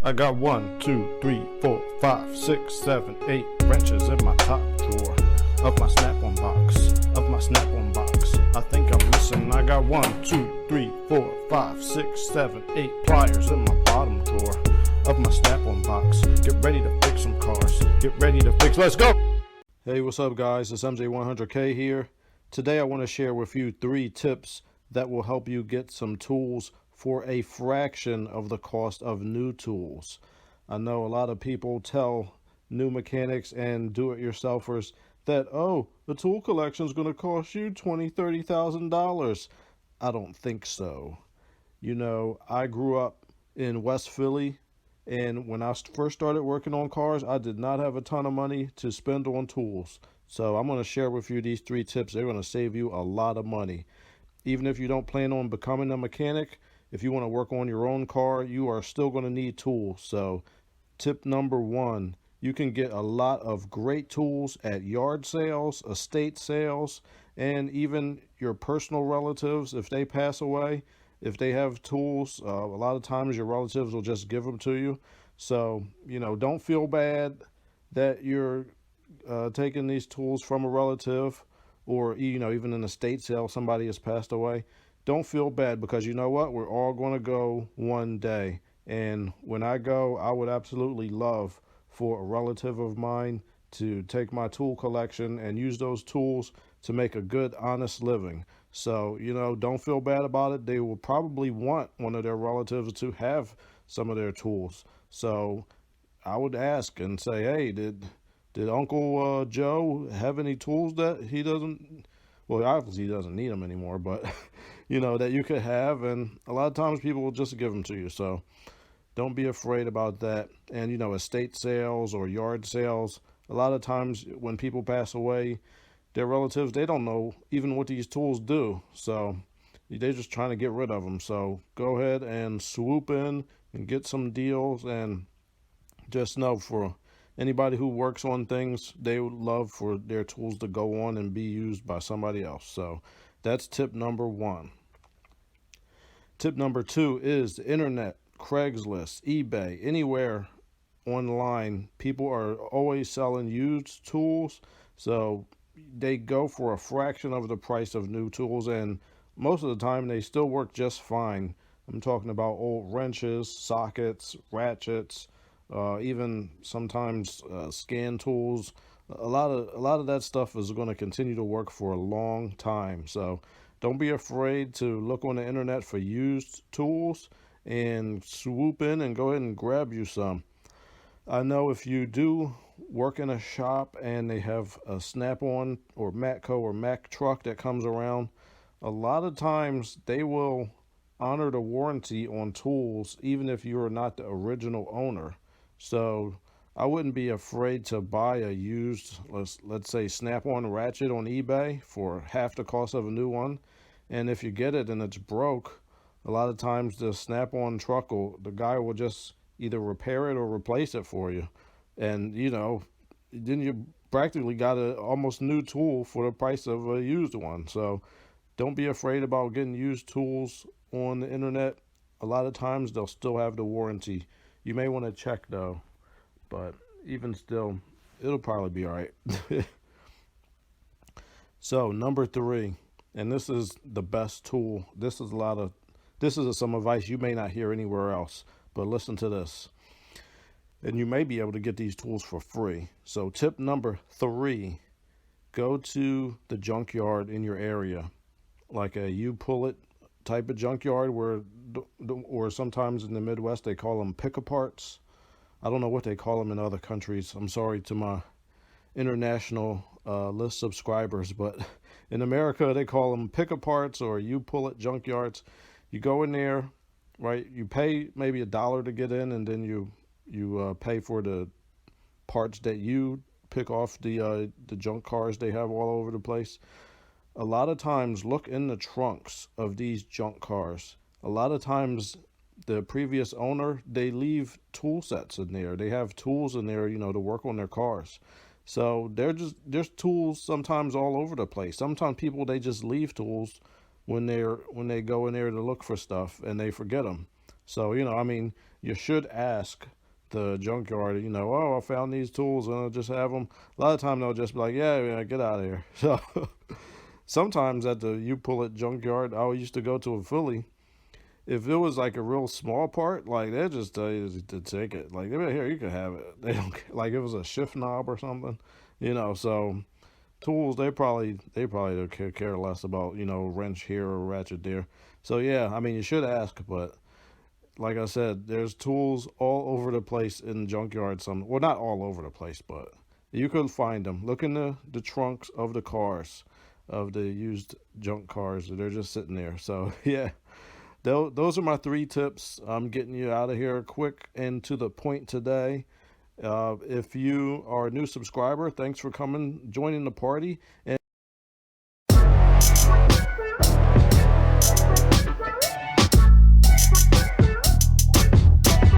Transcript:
I got 1, 2, 3, 4, 5, 6, 7, 8 wrenches in my top drawer of my snap-on box. I think I'm missing. I got 1, 2, 3, 4, 5, 6, 7, 8 pliers in my bottom drawer of my snap-on box. Get ready to fix some cars. Get ready to fix. Let's go! Hey, what's up, guys? It's MJ100K here. Today I want to share with you 3 tips that will help you get some tools for a fraction of the cost of new tools. I know a lot of people tell new mechanics and do-it-yourselfers that, oh, the tool collection is going to cost you $20,000, $30,000. I don't think so. You know, I grew up in West Philly, and when I first started working on cars, I did not have a ton of money to spend on tools. So I'm going to share with you these 3 tips. They're going to save you a lot of money. Even if you don't plan on becoming a mechanic, if you want to work on your own car, you are still going to need tools. So tip number 1, you can get a lot of great tools at yard sales, estate sales, and even your personal relatives. If they pass away, if they have tools, a lot of times your relatives will just give them to you. So, you know, don't feel bad that you're taking these tools from a relative, or, you know, even an estate sale, somebody has passed away. Don't feel bad, because you know what? We're all going to go one day. And when I go, I would absolutely love for a relative of mine to take my tool collection and use those tools to make a good, honest living. So, you know, don't feel bad about it. They will probably want one of their relatives to have some of their tools. So I would ask and say, hey, did Uncle Joe have any tools that he doesn't, well, obviously he doesn't need them anymore, but, you know, that you could have? And a lot of times people will just give them to you. So don't be afraid about that. And, you know, estate sales or yard sales, a lot of times when people pass away, their relatives, they don't know even what these tools do. So they're just trying to get rid of them. So go ahead and swoop in and get some deals. And just know, for anybody who works on things, they would love for their tools to go on and be used by somebody else. So that's tip number 1. Tip number 2 is the internet, Craigslist, eBay, anywhere online. People are always selling used tools. So they go for a fraction of the price of new tools, and most of the time they still work just fine. I'm talking about old wrenches, sockets, ratchets, even sometimes scan tools. A lot of that stuff is going to continue to work for a long time. So don't be afraid to look on the internet for used tools and swoop in and go ahead and grab you some. I know if you do work in a shop and they have a Snap-on or Matco or Mack truck that comes around, a lot of times they will honor the warranty on tools even if you're not the original owner. So I wouldn't be afraid to buy a used, let's say, Snap-on ratchet on eBay for half the cost of a new one. And if you get it and it's broke, a lot of times the Snap-on truck the guy will just either repair it or replace it for you. And, you know, then you practically got a almost new tool for the price of a used one. So don't be afraid about getting used tools on the internet. A lot of times they'll still have the warranty. You may want to check though, but even still, it'll probably be all right. So number 3, and this is the best tool. This is some advice you may not hear anywhere else, but listen to this. And you may be able to get these tools for free. So tip number 3, go to the junkyard in your area, like a you-pull-it type of junkyard, or sometimes in the Midwest they call them pick-a-parts. I don't know what they call them in other countries. I'm sorry to my international list subscribers, but in America they call them pick-a-parts or you-pull-it junkyards. You go in there, right? You pay maybe $1 to get in, and then you pay for the parts that you pick off the junk cars they have all over the place. A lot of times, look in the trunks of these junk cars. A lot of times, the previous owner, they leave tool sets in there. They have tools in there, you know, to work on their cars. So there's tools sometimes all over the place. Sometimes people, they just leave tools when they go in there to look for stuff and they forget them. So, you know, I mean, you should ask the junkyard, oh, I found these tools, and I'll just have them. A lot of time they'll just be like, yeah, yeah, get out of here. So sometimes at the You Pull It junkyard, I used to go to a Philly. If it was like a real small part, like they just tell you to take it. Like they're here, you can have it. They don't like it was a shift knob or something, So tools, they probably don't care less about wrench here or ratchet there. So yeah, I mean you should ask, but like I said, there's tools all over the place in the junkyard. Well, not all over the place, but you could find them. Look in the trunks of the cars, of the used junk cars. They're just sitting there. So yeah, those are my 3 tips. I'm getting you out of here quick and to the point today. If you are a new subscriber, thanks for joining the party. And